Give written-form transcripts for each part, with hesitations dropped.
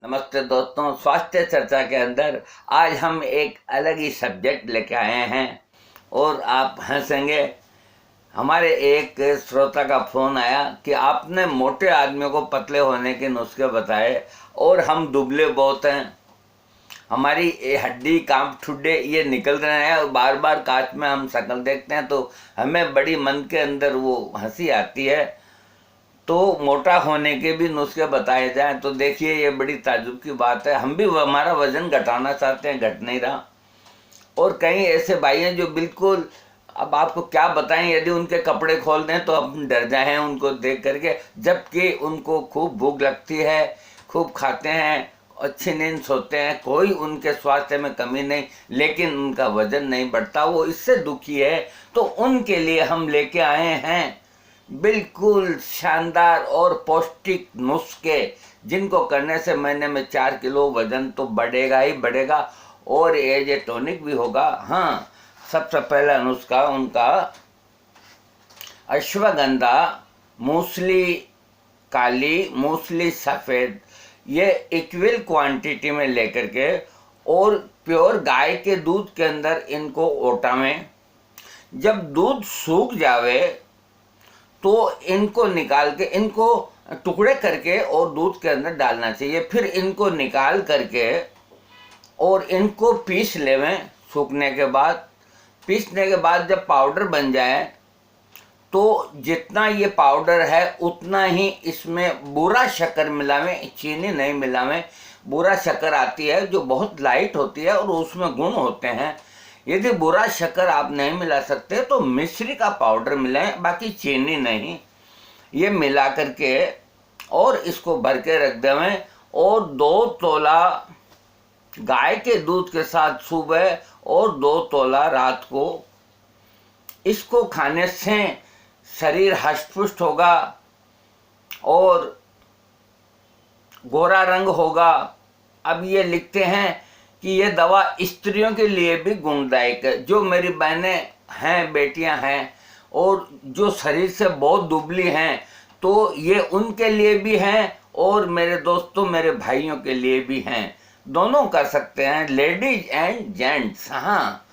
नमस्ते दोस्तों, स्वास्थ्य चर्चा के अंदर आज हम एक अलग ही सब्जेक्ट लेके आए हैं और आप हंसेंगे। हमारे एक श्रोता का फोन आया कि आपने मोटे आदमियों को पतले होने के नुस्खे बताए और हम दुबले बहुत हैं, हमारी हड्डी कांप ठुड्डे ये निकल रहे हैं और बार बार कांच में हम शक्ल देखते हैं तो हमें बड़ी मन के अंदर वो हंसी आती है। तो मोटा होने के भी नुस्खे बताए जाएं तो देखिए ये बड़ी ताज्जुब की बात है। हम भी हमारा वजन घटाना चाहते हैं, घट नहीं रहा। और कई ऐसे भाई हैं जो बिल्कुल, अब आपको क्या बताएं, यदि उनके कपड़े खोल दें तो हम डर जाएं उनको देख करके, जबकि उनको खूब भूख लगती है, खूब खाते हैं, अच्छी नींद सोते हैं, कोई उनके स्वास्थ्य में कमी नहीं, लेकिन उनका वजन नहीं बढ़ता, वो इससे दुखी है। तो उनके लिए हम लेके आए हैं बिल्कुल शानदार और पौष्टिक नुस्खे, जिनको करने से महीने में 4 किलो वजन तो बढ़ेगा ही बढ़ेगा और ये टॉनिक भी होगा। हाँ, सबसे पहला नुस्खा उनका अश्वगंधा, मूसली काली, मूसली सफ़ेद, ये इक्वल क्वांटिटी में लेकर के और प्योर गाय के दूध के अंदर इनको ओटावें। जब दूध सूख जावे तो इनको निकाल के, इनको टुकड़े करके और दूध के अंदर डालना चाहिए। फिर इनको निकाल करके और इनको पीस लेवें। सूखने के बाद, पीसने के बाद जब पाउडर बन जाए तो जितना ये पाउडर है उतना ही इसमें बूरा शक्कर मिलावें, चीनी नहीं मिलावें। बूरा शक्कर आती है जो बहुत लाइट होती है और उसमें गुण होते हैं। यदि बूरा शक्कर आप नहीं मिला सकते तो मिश्री का पाउडर मिलाएं, बाकी चीनी नहीं। ये मिला करके और इसको भर के रख देवें और 2 तोला गाय के दूध के साथ सुबह और 2 तोला रात को, इसको खाने से शरीर हष्ट-पुष्ट होगा और गोरा रंग होगा। अब ये लिखते हैं कि ये दवा स्त्रियों के लिए भी गुणदायक है। जो मेरी बहनें हैं, बेटियां हैं और जो शरीर से बहुत दुबली हैं, तो ये उनके लिए भी हैं और मेरे दोस्तों, मेरे भाइयों के लिए भी हैं। दोनों कर सकते हैं, लेडीज एंड जेंट्स। हाँ,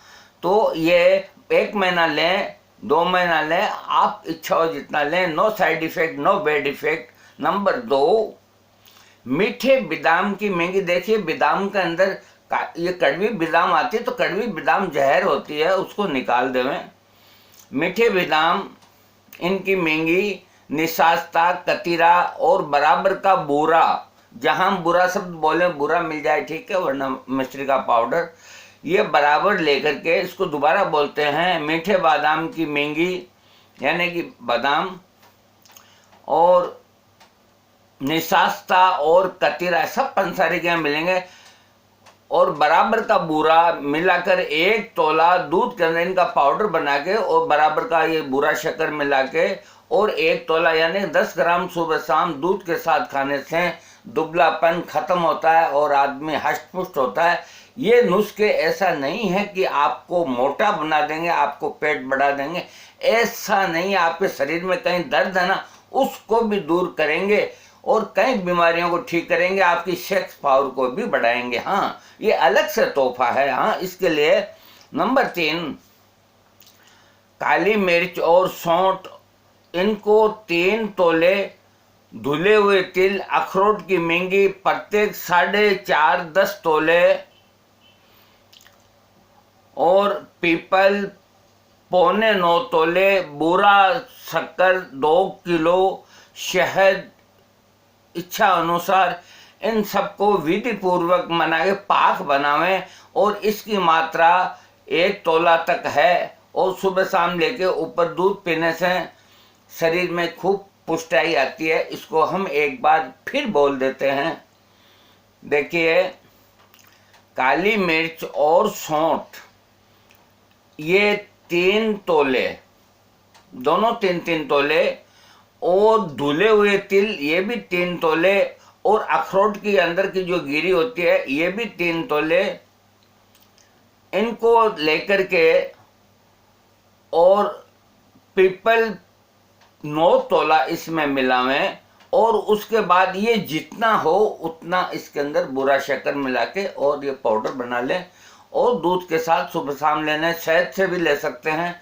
तो ये 1 महीना लें, 2 महीना लें, आप इच्छा हो जितना लें। No side effect, no bad effect. Number 2, मीठे बादाम की मेंगी। देखिए बादाम के अंदर ये कड़वी बादाम आती है तो कड़वी बादाम जहर होती है, उसको निकाल देवें। मीठे बादाम, इनकी मेंगी, निशास्ता, कतीरा और बराबर का बूरा, जहां हम बुरा शब्द बोले बुरा मिल जाए ठीक है, वरना मिश्री का पाउडर, ये बराबर लेकर के इसको दोबारा बोलते हैं मीठे बादाम की मेंगी, यानी कि बादाम और निशास्ता और कतीरा सब पंसारी के मिलेंगे और बराबर का बूरा मिलाकर 1 तोला दूध के अंदर इनका पाउडर बना के और बराबर का ये बूरा शक्कर मिला के और 1 तोला यानी 10 ग्राम सुबह शाम दूध के साथ खाने से दुबलापन खत्म होता है और आदमी हष्ट-पुष्ट होता है। ये नुस्खे ऐसा नहीं है कि आपको मोटा बना देंगे, आपको पेट बढ़ा देंगे, ऐसा नहीं। आपके शरीर में कहीं दर्द है ना, उसको भी दूर करेंगे और कई बीमारियों को ठीक करेंगे, आपकी सेक्स पावर को भी बढ़ाएंगे। हाँ, ये अलग से तोहफा है। हाँ, इसके लिए नंबर 3, काली मिर्च और सौंठ, इनको 3 तोले, धुले हुए तिल, अखरोट की मेंगी प्रत्येक 4.5 10 तोले और पीपल 9.25 तोले, बूरा शक्कर 2 किलो, शहद इच्छा अनुसार, इन सबको विधि पूर्वक बना के पाक बनावें और इसकी मात्रा 1 तोला तक है और सुबह शाम लेके ऊपर दूध पीने से शरीर में खूब पुष्टाई आती है। इसको हम एक बार फिर बोल देते हैं। देखिए, काली मिर्च और सौंठ, ये 3 तोले, दोनों 3-3 तोले, और धुले हुए तिल ये भी 3 तोले, और अखरोट की अंदर की जो गिरी होती है ये भी 3 तोले, इनको लेकर के और पीपल 9 तोला इसमें मिलावें और उसके बाद ये जितना हो उतना इसके अंदर बुरा शक्कर मिला के और ये पाउडर बना लें और दूध के साथ सुबह शाम लेना है। शहद से भी ले सकते हैं।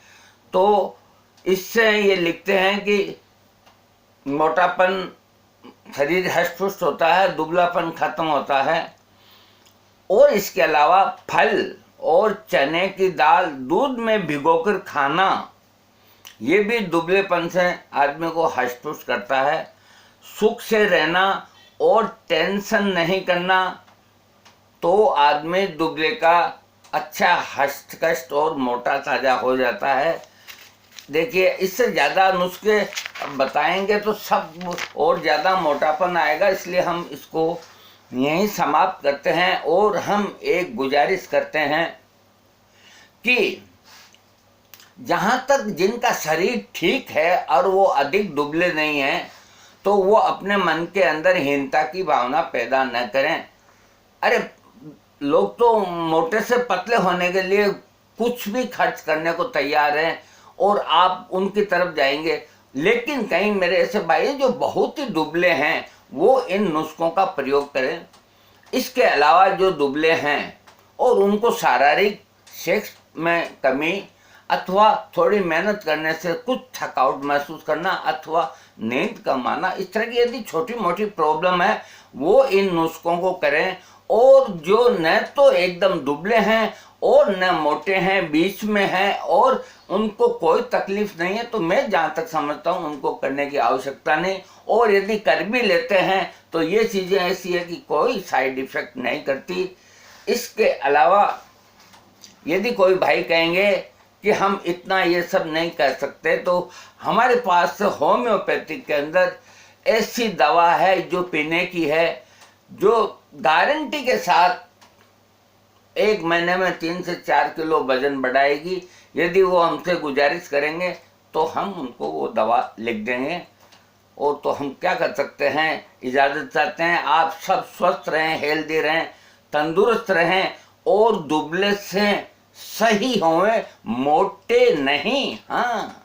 तो इससे ये लिखते हैं कि मोटापन, शरीर हष्ट-पुष्ट होता है, दुबलापन खत्म होता है। और इसके अलावा फल और चने की दाल दूध में भिगोकर खाना, ये भी दुबलेपन से आदमी को हष्ट-पुष्ट करता है। सुख से रहना और टेंशन नहीं करना, तो आदमी दुबले का अच्छा हष्ट-कष्ट और मोटा ताजा हो जाता है। देखिए, इससे ज़्यादा नुस्खे बताएंगे तो सब और ज़्यादा मोटापन आएगा, इसलिए हम इसको यहीं समाप्त करते हैं। और हम एक गुजारिश करते हैं कि जहाँ तक जिनका शरीर ठीक है और वो अधिक दुबले नहीं हैं, तो वो अपने मन के अंदर हीनता की भावना पैदा न करें। अरे, लोग तो मोटे से पतले होने के लिए कुछ भी खर्च करने को तैयार हैं और आप उनकी तरफ जाएंगे। लेकिन कहीं मेरे ऐसे भाई जो बहुत ही दुबले हैं, वो इन नुस्खों का प्रयोग करें। इसके अलावा जो दुबले हैं और उनको शारीरिक सेक्स में कमी अथवा थोड़ी मेहनत करने से कुछ थकावट महसूस करना अथवा नींद कम आना, इस तरह की यदि छोटी मोटी प्रॉब्लम है, वो इन नुस्खों को करें। और जो न तो एकदम दुबले हैं और न मोटे हैं, बीच में हैं और उनको कोई तकलीफ नहीं है, तो मैं जहाँ तक समझता हूँ उनको करने की आवश्यकता नहीं। और यदि कर भी लेते हैं तो ये चीज़ें ऐसी है कि कोई साइड इफ़ेक्ट नहीं करती। इसके अलावा यदि कोई भाई कहेंगे कि हम इतना ये सब नहीं कर सकते, तो हमारे पास होम्योपैथिक के अंदर ऐसी दवा है जो पीने की है, जो गारंटी के साथ 1 महीने में 3 से 4 किलो वजन बढ़ाएगी। यदि वो हमसे गुजारिश करेंगे तो हम उनको वो दवा लिख देंगे। और तो हम क्या कर सकते हैं, इजाज़त चाहते हैं। आप सब स्वस्थ रहें, हेल्दी रहें, तंदुरुस्त रहें और दुबले से सही हों, मोटे नहीं। हाँ।